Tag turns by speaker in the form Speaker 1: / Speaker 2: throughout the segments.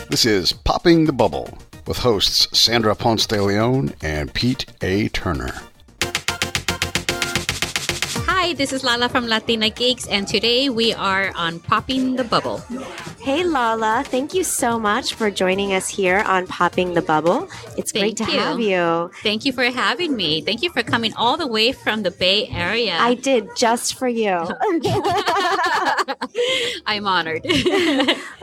Speaker 1: This is Popping the Bubble with hosts Sandra Ponce de Leon and Pete A. Turner.
Speaker 2: Hi, this is Lala from LatinaGeeks, and today we are on Popping the Bubble.
Speaker 3: Hey, Lala. Thank you so much for joining us here on Popping the Bubble. It's great to have you.
Speaker 2: Thank you for having me. Thank you for coming all the way from the Bay Area.
Speaker 3: I did just for you.
Speaker 2: I'm honored.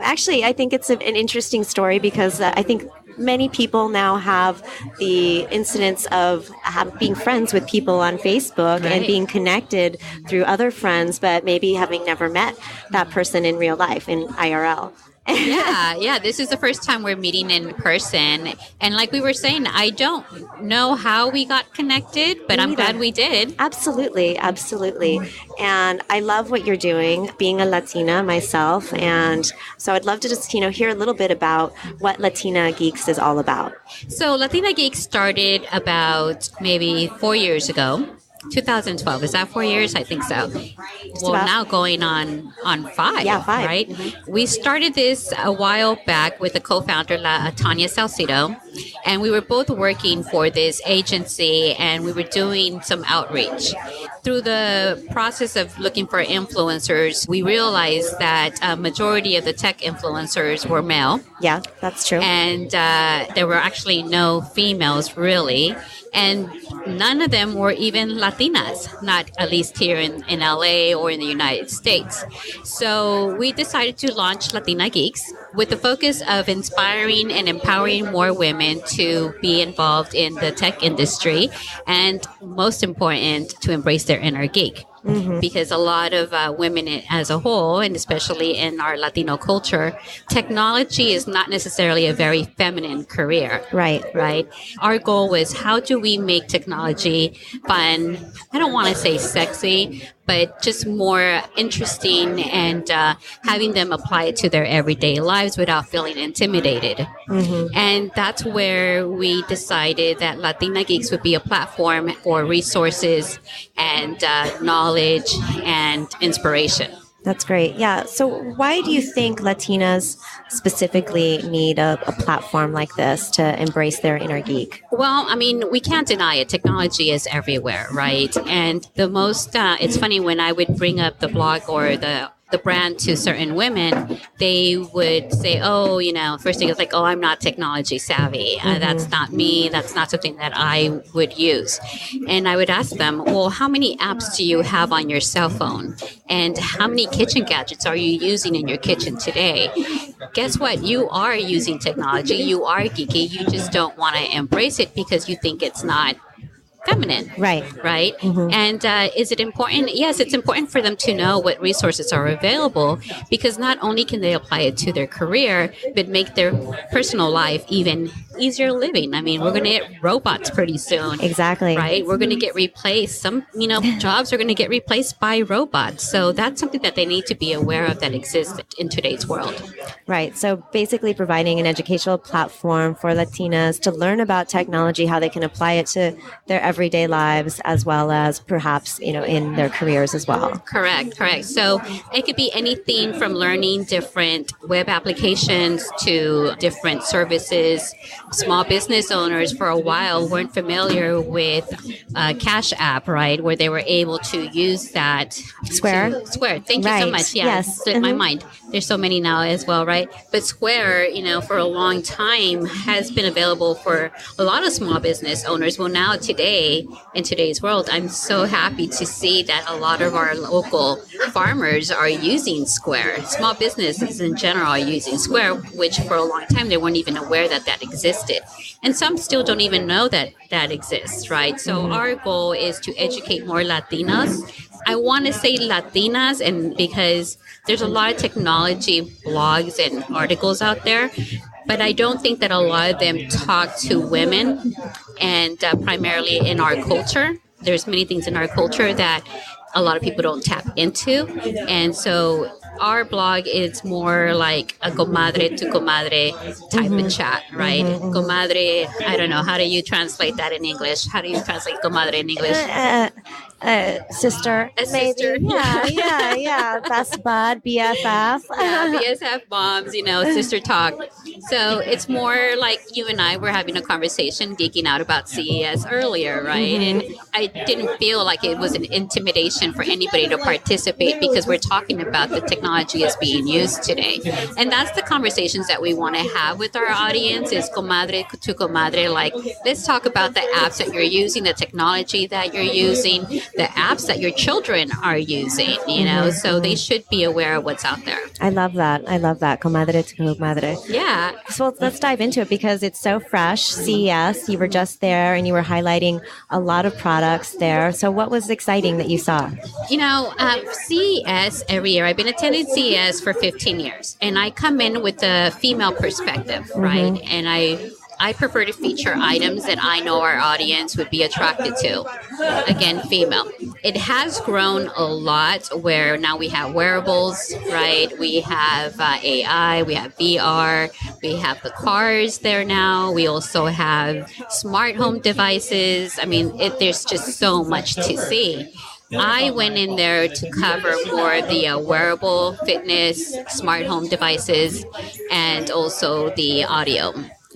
Speaker 3: Actually, I think it's an interesting story because I think many people now have the incidence of being friends with people on Facebook and being connected through other friends, but maybe having never met that person in real life, in IRL.
Speaker 2: Yeah. This is the first time we're meeting in person. And like we were saying, I don't know how we got connected, but I'm glad we did.
Speaker 3: Absolutely. And I love what you're doing, being a Latina myself. And so I'd love to just, hear a little bit about what LatinaGeeks is all about.
Speaker 2: So LatinaGeeks started about maybe 4 years ago. 2012. Is that 4 years? I think so. Now going on 5.
Speaker 3: Yeah, 5.
Speaker 2: Right? Mm-hmm. We started this a while back with the co-founder, Tanya Salcido, and we were both working for this agency, and we were doing some outreach. Through the process of looking for influencers, we realized that a majority of the tech influencers were male.
Speaker 3: Yeah, that's true.
Speaker 2: And there were actually no females, really. And none of them were even Latinas, not at least here in LA or in the United States. So we decided to launch LatinaGeeks with the focus of inspiring and empowering more women to be involved in the tech industry, and most important, to embrace their inner geek. Mm-hmm. Because a lot of women as a whole, and especially in our Latino culture, technology is not necessarily a very feminine career.
Speaker 3: Right.
Speaker 2: Our goal was, how do we make technology fun? I don't want to say sexy, but just more interesting, and having them apply it to their everyday lives without feeling intimidated. Mm-hmm. And that's where we decided that LatinaGeeks would be a platform for resources and knowledge and inspiration.
Speaker 3: That's great. Yeah. So why do you think Latinas specifically need a platform like this to embrace their inner geek?
Speaker 2: Well, I mean, we can't deny it. Technology is everywhere, right? And the most, it's funny, when I would bring up the blog or the brand to certain women, they would say, first thing is like, I'm not technology savvy. That's not me. That's not something that I would use. And I would ask them, well, how many apps do you have on your cell phone? And how many kitchen gadgets are you using in your kitchen today? Guess what? You are using technology. You are geeky. You just don't want to embrace it because you think it's not feminine. Right. Mm-hmm. And is it important? Yes, it's important for them to know what resources are available, because not only can they apply it to their career, but make their personal life even easier living. I mean, we're going to get robots pretty soon.
Speaker 3: Exactly.
Speaker 2: Right? We're going to get replaced. Some, jobs are going to get replaced by robots. So that's something that they need to be aware of that exists in today's world.
Speaker 3: Right. So basically providing an educational platform for Latinas to learn about technology, how they can apply it to their everyday lives, as well as perhaps, in their careers as well.
Speaker 2: Correct. So it could be anything from learning different web applications to different services. Small business owners for a while weren't familiar with Cash App, right, where they were able to use that.
Speaker 3: Square.
Speaker 2: Thank you so much. Yeah, yes. Slipped my mind. There's so many now as well, right? But Square, for a long time has been available for a lot of small business owners. Well, now today, in today's world, I'm so happy to see that a lot of our local farmers are using Square. Small businesses in general are using Square, which for a long time they weren't even aware that existed. And some still don't even know that exists, right? So our goal is to educate more Latinas. I want to say Latinas, and because there's a lot of technology blogs and articles out there, but I don't think that a lot of them talk to women, and primarily in our culture. There's many things in our culture that a lot of people don't tap into. And so our blog is more like a comadre to comadre type of chat, right? Comadre, I don't know, how do you translate that in English? How do you translate comadre in English?
Speaker 3: Sister.
Speaker 2: A sister.
Speaker 3: Yeah. Best bud, BFF.
Speaker 2: BFF moms, sister talk. So it's more like you and I were having a conversation, geeking out about CES earlier, right? And I didn't feel like it was an intimidation for anybody to participate because we're talking about the technology as being used today. And that's the conversations that we want to have with our audience is comadre to comadre, like let's talk about the apps that you're using, the technology that you're using, the apps that your children are using, you know, so they should be aware of what's out there.
Speaker 3: I love that. Comadre to comadre.
Speaker 2: Yeah.
Speaker 3: So let's dive into it because it's so fresh. CES, you were just there and you were highlighting a lot of products there. So what was exciting that you saw?
Speaker 2: You know, CES every year, I've been attending CES for 15 years and I come in with a female perspective, right? And I prefer to feature items that I know our audience would be attracted to. Again, female. It has grown a lot where now we have wearables, right? We have AI, we have VR, we have the cars there now. We also have smart home devices. I mean, there's just so much to see. I went in there to cover more of the wearable fitness, smart home devices, and also the audio.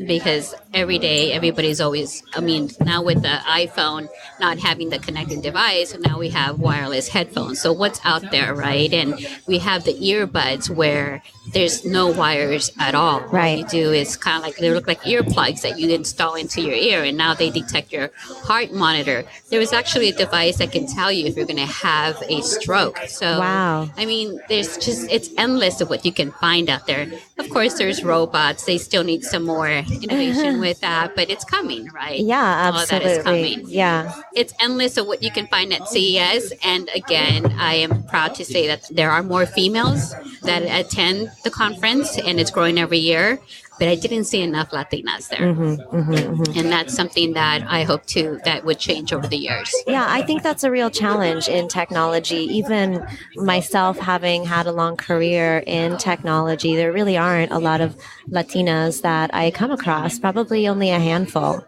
Speaker 2: Because every day, everybody's always, I mean, now with the iPhone not having the connected device, now we have wireless headphones. So what's out there, right? And we have the earbuds where there's no wires at all.
Speaker 3: Right.
Speaker 2: What you do is kind of like, they look like earplugs that you install into your ear, and now they detect your heart monitor. There was actually a device that can tell you if you're going to have a stroke. So,
Speaker 3: wow.
Speaker 2: I mean, there's just, it's endless of what you can find out there. Of course, there's robots. They still need some more innovation with that, but it's coming, right?
Speaker 3: Yeah, absolutely.
Speaker 2: All that is coming.
Speaker 3: Yeah.
Speaker 2: It's endless of what you can find at CES. And again, I am proud to say that there are more females that attend the conference, and it's growing every year. But I didn't see enough Latinas there. And that's something that I hope that would change over the years.
Speaker 3: Yeah, I think that's a real challenge in technology. Even myself, having had a long career in technology, there really aren't a lot of Latinas that I come across, probably only a handful.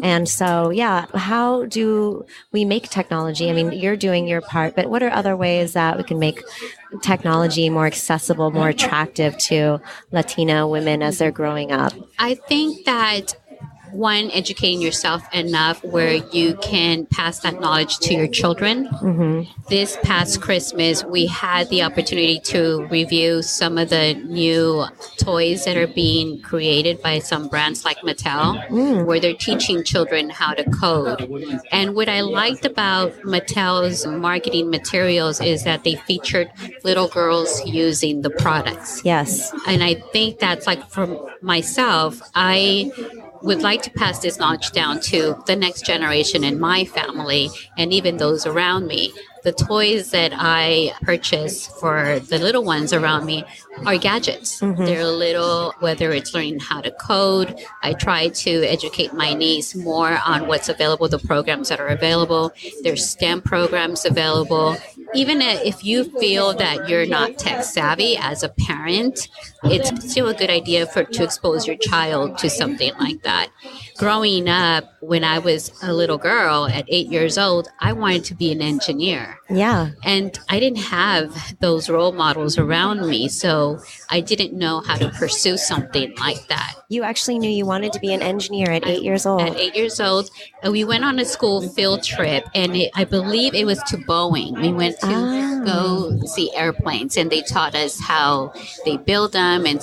Speaker 3: And so, yeah, how do we make technology? I mean, you're doing your part, but what are other ways that we can make technology more accessible, more attractive to Latina women as they're growing up?
Speaker 2: I think that one, educating yourself enough where you can pass that knowledge to your children. This past Christmas, we had the opportunity to review some of the new toys that are being created by some brands like Mattel, where they're teaching children how to code. And what I liked about Mattel's marketing materials is that they featured little girls using the products.
Speaker 3: Yes.
Speaker 2: And I think that's like, for myself, I would like to pass this knowledge down to the next generation in my family and even those around me. The toys that I purchase for the little ones around me are gadgets. They're little, whether it's learning how to code. I try to educate my niece more on what's available, the programs that are available. There's STEM programs available. Even if you feel that you're not tech savvy as a parent, it's still a good idea to expose your child to something like that. Growing up, when I was a little girl at 8 years old, I wanted to be an engineer.
Speaker 3: Yeah.
Speaker 2: And I didn't have those role models around me, so I didn't know how to pursue something like that.
Speaker 3: You actually knew you wanted to be an engineer at 8 years old.
Speaker 2: At 8 years old, we went on a school field trip, and I believe it was to Boeing. We went to go see airplanes, and they taught us how they build them and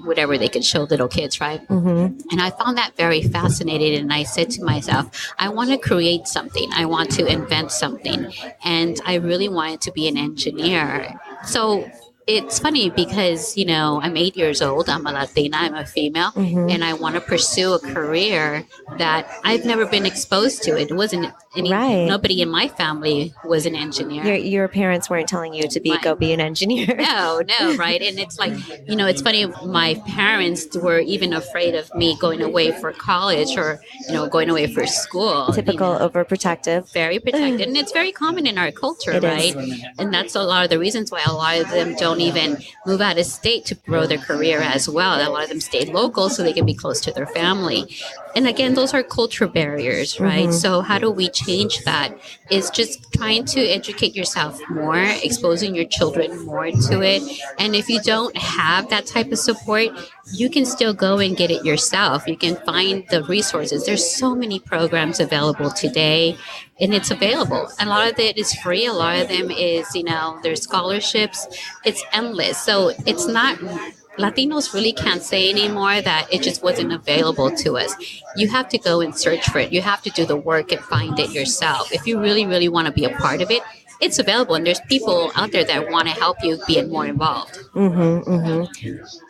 Speaker 2: whatever they could show little kids, right? And I found that very fascinating, and I said to myself, I want to create something. I want to invent something. And I really wanted to be an engineer. So it's funny because, I'm 8 years old. I'm a Latina. I'm a female. And I want to pursue a career that I've never been exposed to. It wasn't nobody in my family was an engineer.
Speaker 3: Your parents weren't telling you to go be an engineer.
Speaker 2: No, right. And it's like, it's funny. My parents were even afraid of me going away for college or, going away for school.
Speaker 3: Typical overprotective.
Speaker 2: Very protected. And it's very common in our culture, right? And that's a lot of the reasons why a lot of them don't even move out of state to grow their career as well. A lot of them stay local so they can be close to their family. And again, those are cultural barriers, right? So how do we change that? Is just trying to educate yourself more, exposing your children more to it. And if you don't have that type of support, you can still go and get it yourself. You can find the resources. There's so many programs available today, and it's available. A lot of it is free. A lot of them is, there's scholarships. It's endless. So it's not... Latinos really can't say anymore that it just wasn't available to us. You have to go and search for it. You have to do the work and find it yourself. If you really, really want to be a part of it, it's available. And there's people out there that want to help you be more involved.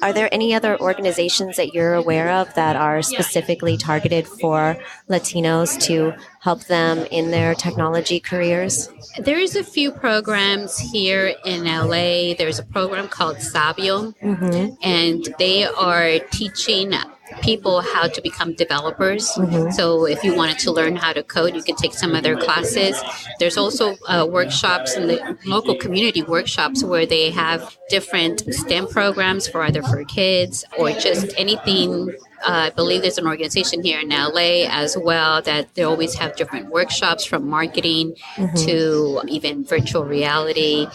Speaker 3: Are there any other organizations that you're aware of that are specifically targeted for Latinos to help them in their technology careers?
Speaker 2: There's a few programs here in LA. There's a program called Sabio, and they are teaching people how to become developers. So if you wanted to learn how to code, you can take some of their classes. There's also workshops in the local community workshops where they have different STEM programs for either for kids or just anything. I believe there's an organization here in LA as well that they always have different workshops from marketing to even virtual reality.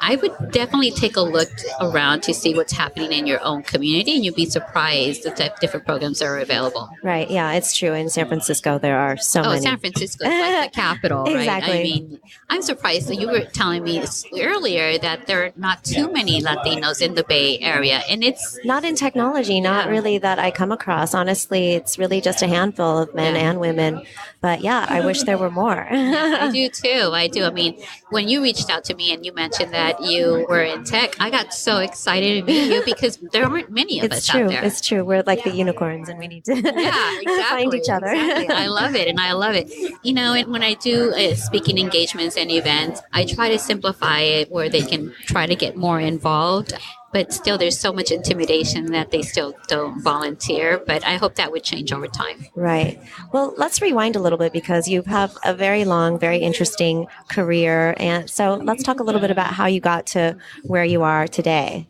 Speaker 2: I would definitely take a look around to see what's happening in your own community, and you'd be surprised the type of different programs that are available.
Speaker 3: Right. Yeah, it's true. In San Francisco, there are so many.
Speaker 2: San Francisco is like the capital,
Speaker 3: Exactly.
Speaker 2: right? I mean, I'm surprised that you were telling me earlier that there are not too many Latinos in the Bay Area, and it's
Speaker 3: not in technology, not really that I come across. Honestly, it's really just a handful of men and women. But yeah, I wish there were more.
Speaker 2: I do too. I do. I mean, when you reached out to me and you mentioned that you were in tech, I got so excited to meet you because there aren't many of us out there.
Speaker 3: It's true. We're like the unicorns and we need to find each other.
Speaker 2: Exactly. I love it. And I love it. And when I do speaking engagements and events, I try to simplify it where they can try to get more involved. But still, there's so much intimidation that they still don't volunteer. But I hope that would change over time.
Speaker 3: Right. Well, let's rewind a little bit because you have a very long, very interesting career. And so let's talk a little bit about how you got to where you are today.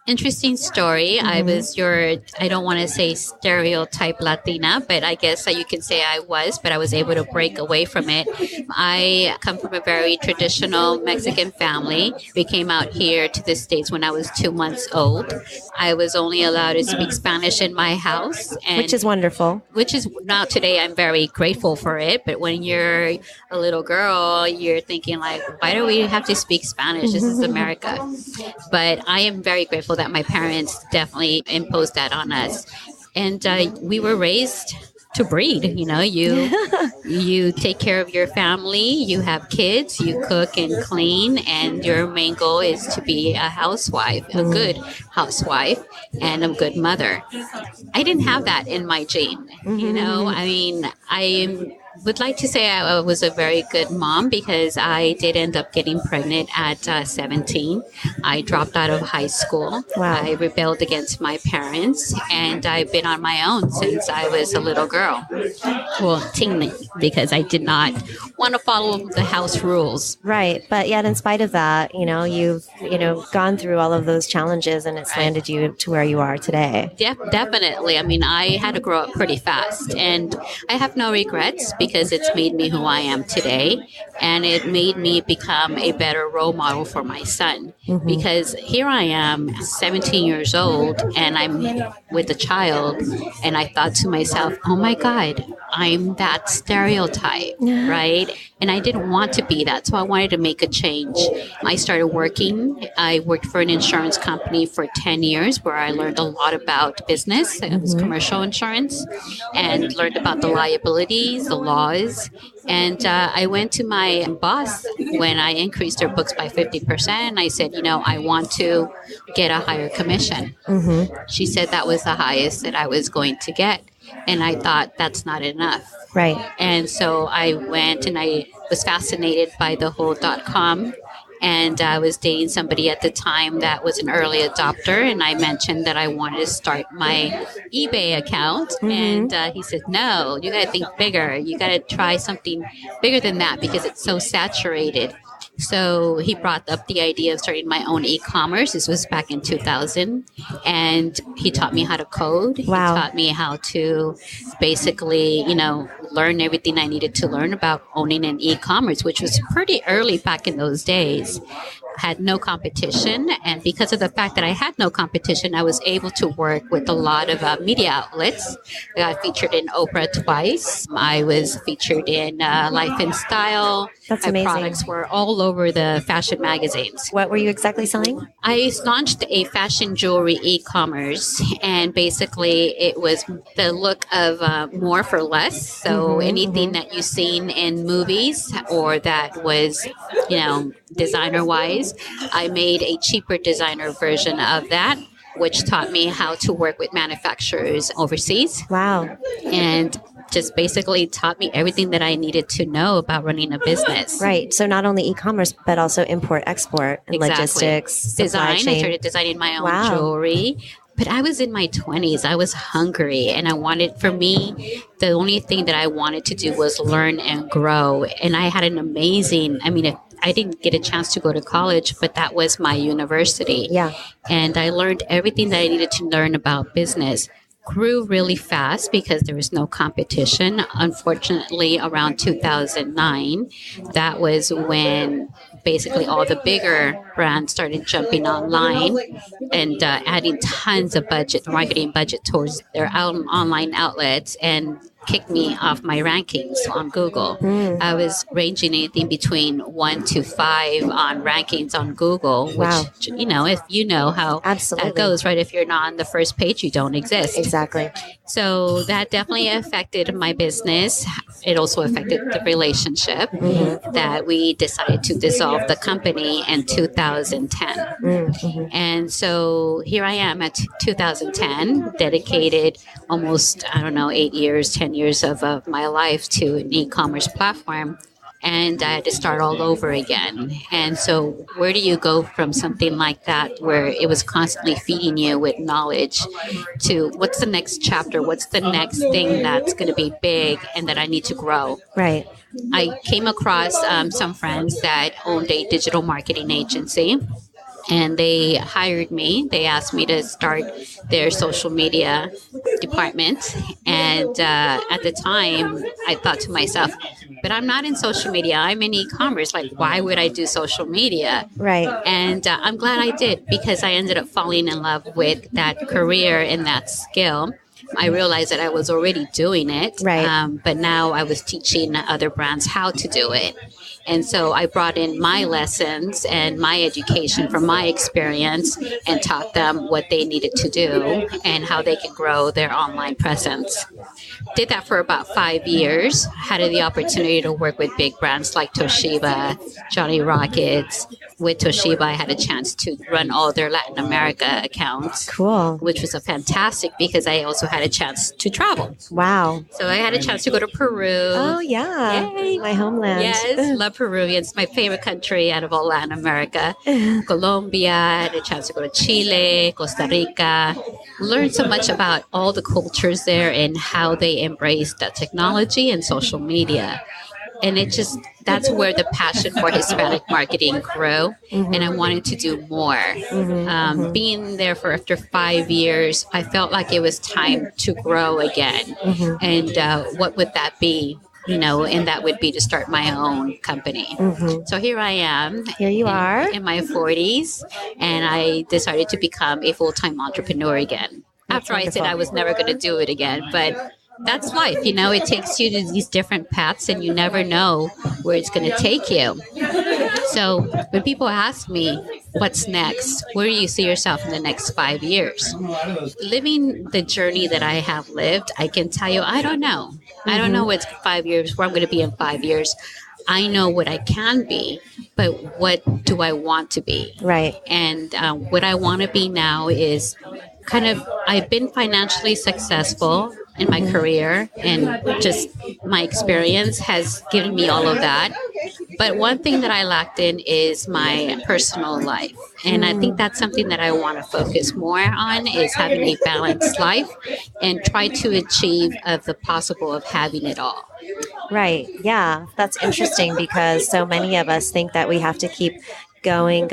Speaker 2: Interesting story. I was I don't want to say stereotype Latina, but I guess you can say I was, but I was able to break away from it. I come from a very traditional Mexican family. We came out here to the States when I was 2 months old. I was only allowed to speak Spanish in my house.
Speaker 3: Which is wonderful.
Speaker 2: Which is, now today I'm very grateful for it. But when you're a little girl, you're thinking like, why do we have to speak Spanish? This is America. But I am very grateful that my parents definitely imposed that on us. And we were raised to breed. You take care of your family, you have kids, you cook and clean, and your main goal is to be a housewife, a good housewife, and a good mother. I didn't have that in my gene. I mean, I would like to say I was a very good mom because I did end up getting pregnant at 17. I dropped out of high school.
Speaker 3: Wow.
Speaker 2: I rebelled against my parents, and I've been on my own since I was a little girl. Well, teen, because I did not want to follow the house rules.
Speaker 3: Right. But yet, in spite of that, you've, gone through all of those challenges and it's landed you to where you are today.
Speaker 2: Definitely. I mean, I had to grow up pretty fast, and I have no regrets because it's made me who I am today, and it made me become a better role model for my son. Because here I am, 17 years old, and I'm with a child, and I thought to myself, oh my God, I'm that stereotype, right? And I didn't want to be that, so I wanted to make a change. I started working. I worked for an insurance company for 10 years where I learned a lot about business. It was commercial insurance, and learned about the liabilities, the laws. And I went to my boss when I increased their books by 50%. And I said, I want to get a higher commission. She said that was the highest that I was going to get. And I thought that's not enough.
Speaker 3: Right.
Speaker 2: And so I went and I was fascinated by the whole .com. And I was dating somebody at the time that was an early adopter. And I mentioned that I wanted to start my eBay account. And he said, no, you got to think bigger. You got to try something bigger than that because it's so saturated. So he brought up the idea of starting my own e-commerce. This was back in 2000. And he taught me how to code.
Speaker 3: Wow.
Speaker 2: He taught me how to basically, learn everything I needed to learn about owning an e-commerce, which was pretty early back in those days. Had no competition, and because of the fact that I had no competition, I was able to work with a lot of media outlets. I got featured in Oprah twice. I was featured in Life and Style.
Speaker 3: That's
Speaker 2: My
Speaker 3: amazing.
Speaker 2: products were all over the fashion magazines.
Speaker 3: What were you exactly selling?
Speaker 2: I launched a fashion jewelry e-commerce, and basically it was the look of more for less. So anything that you've seen in movies or that was, designer-wise, I made a cheaper designer version of that, which taught me how to work with manufacturers overseas.
Speaker 3: Wow.
Speaker 2: And just basically taught me everything that I needed to know about running a business.
Speaker 3: Right. So not only e-commerce, but also import, export, and logistics,
Speaker 2: Design.
Speaker 3: supply chain.
Speaker 2: I started designing my own jewelry. But I was in my 20s. I was hungry, and for me, the only thing that I wanted to do was learn and grow. And I had an amazing, I didn't get a chance to go to college, but that was my university.
Speaker 3: Yeah.
Speaker 2: And I learned everything that I needed to learn about business. Grew really fast because there was no competition. Unfortunately, around 2009, that was when basically all the bigger brands started jumping online and adding tons of marketing budget towards their online outlets, and kicked me off my rankings on Google. I was ranging anything between 1 to 5 on rankings on Google, which, if you know how that goes, right? If you're not on the first page, you don't exist.
Speaker 3: Exactly.
Speaker 2: So that definitely affected my business. It also affected the relationship that we decided to dissolve the company in 2010. And so here I am at 2010, dedicated almost, 10 years of my life to an e-commerce platform. And I had to start all over again. And so where do you go from something like that, where it was constantly feeding you with knowledge, to what's the next chapter? What's the next thing that's going to be big and that I need to grow?
Speaker 3: Right.
Speaker 2: I came across some friends that owned a digital marketing agency. And they hired me. They asked me to start their social media department. And at the time, I thought to myself, but I'm not in social media. I'm in e-commerce. Like, why would I do social media?
Speaker 3: Right.
Speaker 2: And I'm glad I did, because I ended up falling in love with that career and that skill. I realized that I was already doing it.
Speaker 3: Right.
Speaker 2: But now I was teaching other brands how to do it. And so I brought in my lessons and my education from my experience and taught them what they needed to do and how they could grow their online presence. Did that for about 5 years. Had the opportunity to work with big brands like Toshiba, Johnny Rockets. With Toshiba, I had a chance to run all their Latin America accounts.
Speaker 3: Cool.
Speaker 2: Which was fantastic because I also had a chance to travel.
Speaker 3: Wow.
Speaker 2: So I had a chance to go to Peru.
Speaker 3: Oh, yeah.
Speaker 2: Yay.
Speaker 3: My homeland.
Speaker 2: Yes, love Peru. It's my favorite country out of all Latin America. Colombia, I had a chance to go to Chile, Costa Rica. Learned so much about all the cultures there and how they embrace the technology and social media. And that's where the passion for Hispanic marketing grew. And I wanted to do more. Being there for after 5 years, I felt like it was time to grow again. And what would that be? And that would be to start my own company. So here I am.
Speaker 3: Here you are.
Speaker 2: In my 40s. And I decided to become a full-time entrepreneur again.
Speaker 3: That's
Speaker 2: after
Speaker 3: wonderful.
Speaker 2: I said I was never going to do it again. But that's life. It takes you to these different paths and you never know where it's going to take you. So when people ask me, what's next? Where do you see yourself in the next 5 years? Living the journey that I have lived, I can tell you, I don't know. I don't know what's 5 years, where I'm going to be in 5 years. I know what I can be, but what do I want to be?
Speaker 3: Right.
Speaker 2: And what I want to be now is I've been financially successful in my career, and just my experience has given me all of that. But one thing that I lacked in is my personal life. And I think that's something that I want to focus more on, is having a balanced life and try to achieve of the possible of having it all.
Speaker 3: Right. Yeah. That's interesting because so many of us think that we have to keep going.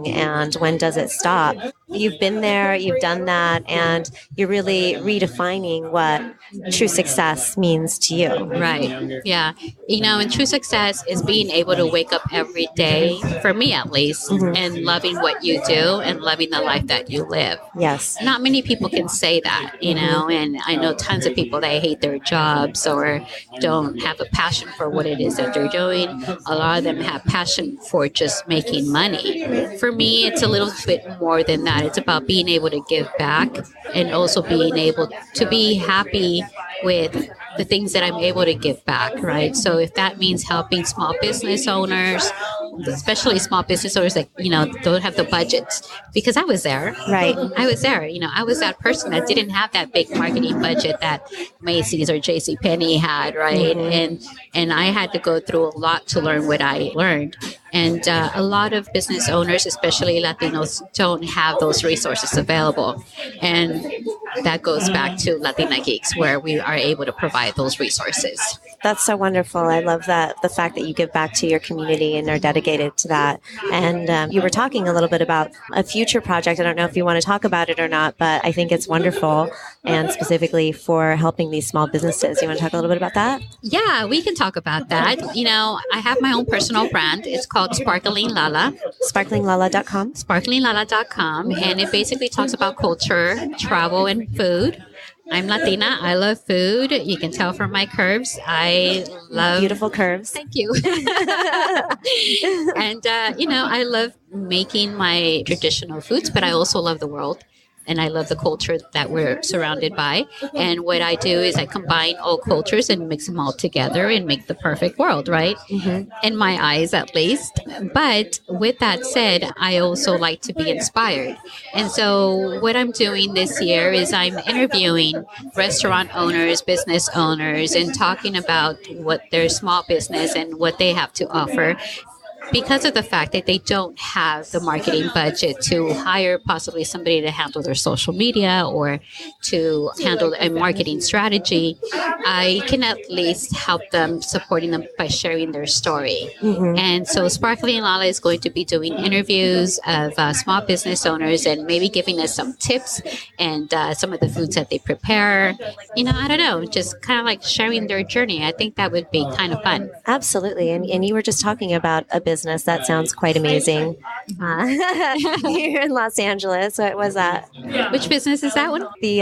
Speaker 3: And when does it stop? You've been there, you've done that, and you're really redefining what true success means to you.
Speaker 2: Right. Yeah. And true success is being able to wake up every day, for me at least, and loving what you do and loving the life that you live.
Speaker 3: Yes.
Speaker 2: Not many people can say that, and I know tons of people that hate their jobs or don't have a passion for what it is that they're doing. A lot of them have passion for just making money. For me, it's a little bit more than that. It's about being able to give back and also being able to be happy with the things that I'm able to give back, right? So if that means helping small business owners, especially small business owners that, don't have the budget, because I was there.
Speaker 3: Right.
Speaker 2: I was there. I was that person that didn't have that big marketing budget that Macy's or JCPenney had, right? And I had to go through a lot to learn what I learned. And a lot of business owners, especially Latinos, don't have those resources available. And that goes back to LatinaGeeks, where we are able to provide those resources.
Speaker 3: That's so wonderful. I love that, the fact that you give back to your community and are dedicated to that. And you were talking a little bit about a future project. I don't know if you want to talk about it or not, but I think it's wonderful, and specifically for helping these small businesses. You want to talk a little bit about that?
Speaker 2: Yeah, we can talk about that. I have my own personal brand. It's called Sparkling Lala.
Speaker 3: SparklingLala.com.
Speaker 2: SparklingLala.com. And it basically talks about culture, travel, and food. I'm Latina. I love food. You can tell from my curves. I love
Speaker 3: beautiful curves.
Speaker 2: Thank you. And, I love making my traditional foods, but I also love the world. And I love the culture that we're surrounded by. And what I do is I combine all cultures and mix them all together and make the perfect world, right? In my eyes, at least. But with that said, I also like to be inspired. And so what I'm doing this year is I'm interviewing restaurant owners, business owners, and talking about what their small business and what they have to offer, because of the fact that they don't have the marketing budget to hire possibly somebody to handle their social media or to handle a marketing strategy, I can at least help them, supporting them by sharing their story. And so Sparkling Lala is going to be doing interviews of small business owners and maybe giving us some tips and some of the foods that they prepare. I don't know, just kind of like sharing their journey. I think that would be kind of fun.
Speaker 3: Absolutely. And you were just talking about a business that sounds quite amazing. Here in Los Angeles. What was that?
Speaker 2: Which business is that one?
Speaker 3: The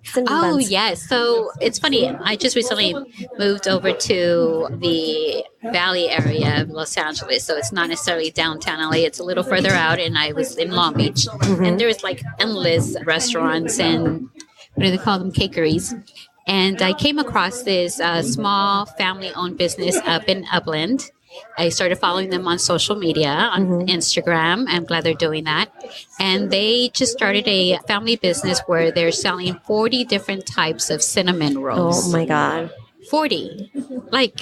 Speaker 3: cinnamon buns.
Speaker 2: Yes. So it's funny. I just recently moved over to the Valley area of Los Angeles. So it's not necessarily downtown LA. It's a little further out. And I was in Long Beach. And there's like endless restaurants and what do they call them? Cakeries. And I came across this small family-owned business up in Upland. I started following them on social media, on Instagram. I'm glad they're doing that. And they just started a family business where they're selling 40 different types of cinnamon rolls.
Speaker 3: Oh, my God.
Speaker 2: 40. Like,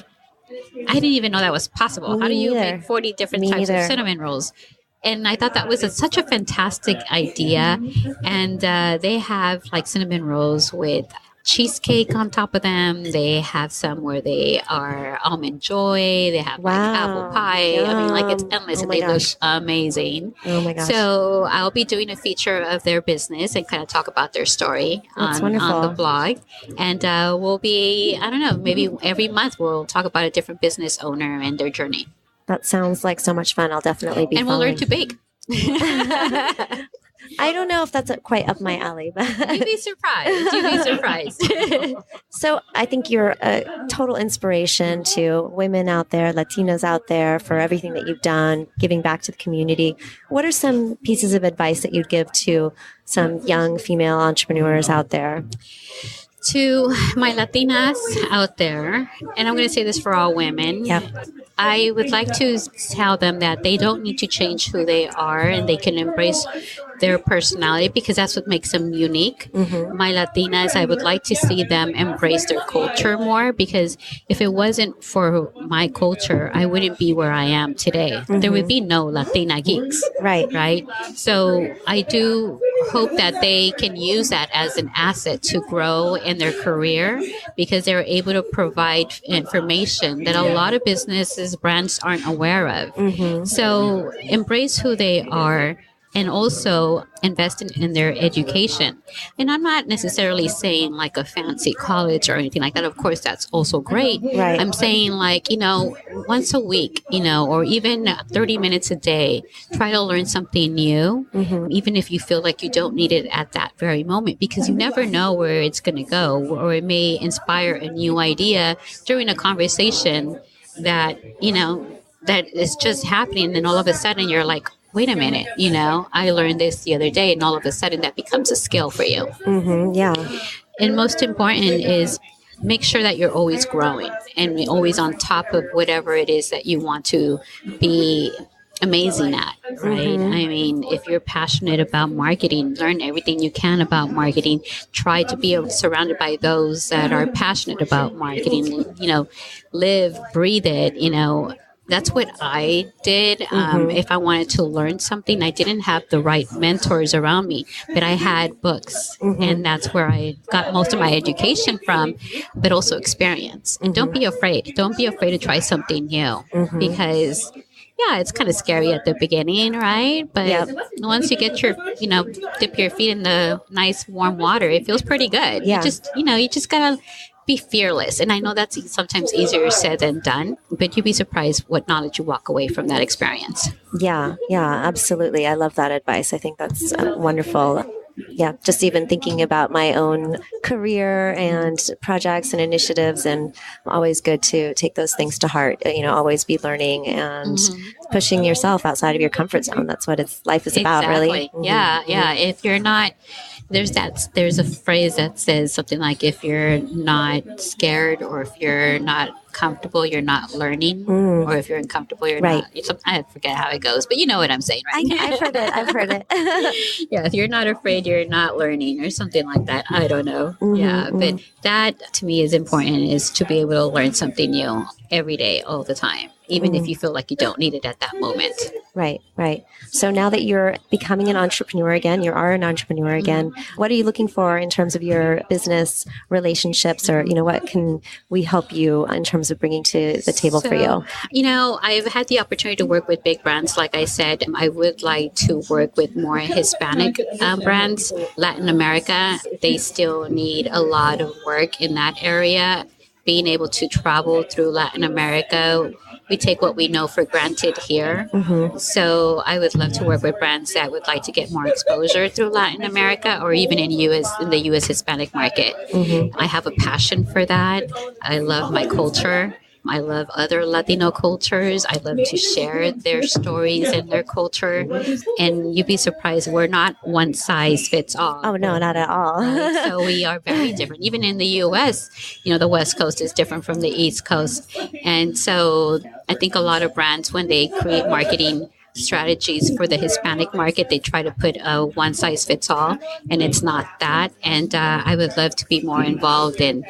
Speaker 2: I didn't even know that was possible. How do you make 40 different types of cinnamon rolls? And I thought that was such a fantastic idea. And they have like cinnamon rolls with cheesecake on top of them. They have some where they are almond joy. They have like apple pie. Yum. I mean, like it's endless, and they look amazing.
Speaker 3: Oh my gosh!
Speaker 2: So I'll be doing a feature of their business and kind of talk about their story on the blog. And we'll be, I don't know, maybe every month we'll talk about a different business owner and their journey.
Speaker 3: That sounds like so much fun. I'll definitely be.
Speaker 2: And we'll learn to bake.
Speaker 3: I don't know if that's quite up my alley, but
Speaker 2: you'd be surprised. You'd be surprised.
Speaker 3: So I think you're a total inspiration to women out there, Latinas out there, for everything that you've done, giving back to the community. What are some pieces of advice that you'd give to some young female entrepreneurs out there?
Speaker 2: To my Latinas out there, and I'm going to say this for all women, I would like to tell them that they don't need to change who they are, and they can embrace their personality, because that's what makes them unique. My Latinas, I would like to see them embrace their culture more, because if it wasn't for my culture, I wouldn't be where I am today. There would be no Latina Geeks. Right. So I do hope that they can use that as an asset to grow in their career, because they're able to provide information that a lot of businesses, brands aren't aware of. So embrace who they are, and also invest in their education. And I'm not necessarily saying like a fancy college or anything like that. Of course, that's also great. I'm saying like, once a week, or even 30 minutes a day, try to learn something new, even if you feel like you don't need it at that very moment, because you never know where it's going to go, or it may inspire a new idea during a conversation that, that is just happening. And all of a sudden you're like, wait a minute, I learned this the other day, and all of a sudden that becomes a skill for you. And most important is make sure that you're always growing and always on top of whatever it is that you want to be amazing at, right? I mean, if you're passionate about marketing, learn everything you can about marketing. Try to be surrounded by those that are passionate about marketing, live, breathe it, That's what I did. If I wanted to learn something, I didn't have the right mentors around me, but I had books, and that's where I got most of my education from, but also experience. And don't be afraid. Don't be afraid to try something new, because it's kind of scary at the beginning, right? But once you get dip your feet in the nice warm water, it feels pretty good. You just gotta be fearless. And I know that's sometimes easier said than done, but you'd be surprised what knowledge you walk away from that experience.
Speaker 3: Yeah, absolutely. I love that advice. I think that's wonderful. Just even thinking about my own career and projects and initiatives, and always good to take those things to heart, always be learning and pushing yourself outside of your comfort zone. That's what life is about, really.
Speaker 2: Yeah. If you're not, there's a phrase that says something like, if you're not scared, or if you're not comfortable, you're not learning, or if you're uncomfortable, you're not. I forget how it goes, but you know what I'm saying, right?
Speaker 3: I've heard it.
Speaker 2: If you're not afraid, you're not learning, or something like that. I don't know. But that to me is important, is to be able to learn something new every day, all the time, even if you feel like you don't need it at that moment. Right.
Speaker 3: So now that you're becoming an entrepreneur again, you are an entrepreneur again, what are you looking for in terms of your business relationships, or, what can we help you in terms of bringing to the table for you?
Speaker 2: I've had the opportunity to work with big brands. Like I said, I would like to work with more Hispanic brands. Latin America, they still need a lot of work in that area. Being able to travel through Latin America, we take what we know for granted here. So I would love to work with brands that would like to get more exposure through Latin America, or even in the U.S. Hispanic market. I have a passion for that. I love my culture. I love other Latino cultures. I love to share their stories and their culture. And you'd be surprised, we're not one size fits all.
Speaker 3: Oh, no, not at all.
Speaker 2: Right? So we are very different. Even in the U.S., the West Coast is different from the East Coast. And so I think a lot of brands, when they create marketing strategies for the Hispanic market, they try to put a one size fits all, and it's not that. And I would love to be more involved and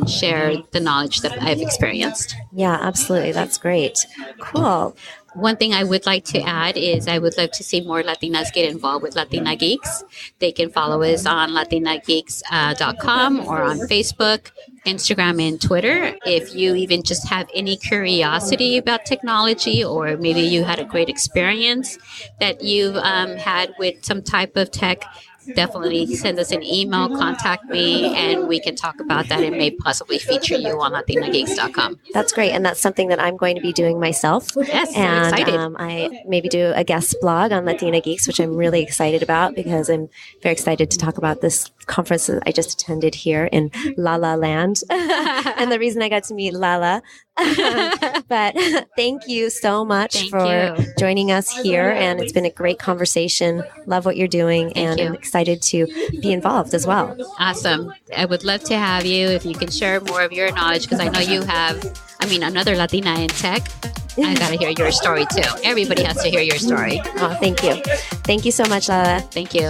Speaker 2: share the knowledge that I've experienced.
Speaker 3: Yeah, absolutely. That's great. Cool.
Speaker 2: One thing I would like to add is I would love to see more Latinas get involved with LatinaGeeks. They can follow us on LatinaGeeks.com or on Facebook, Instagram, and Twitter. If you even just have any curiosity about technology, or maybe you had a great experience that you've had with some type of tech, definitely send us an email, contact me, and we can talk about that and may possibly feature you on LatinaGeeks.com.
Speaker 3: That's great. And that's something that I'm going to be doing myself.
Speaker 2: Yes,
Speaker 3: and
Speaker 2: excited.
Speaker 3: I maybe do a guest blog on Latina Geeks, which I'm really excited about, because I'm very excited to talk about this conference that I just attended here in Lala Land. And the reason I got to meet Lala. But thank you so much for joining us here. And it's been a great conversation. Love what you're doing. And I'm excited to be involved as well.
Speaker 2: Awesome. I would love to have you if you can share more of your knowledge, because I know you have, another Latina in tech. I got to hear your story too. Everybody has to hear your story.
Speaker 3: Oh, thank you. Thank you so much, Lala.
Speaker 2: Thank you.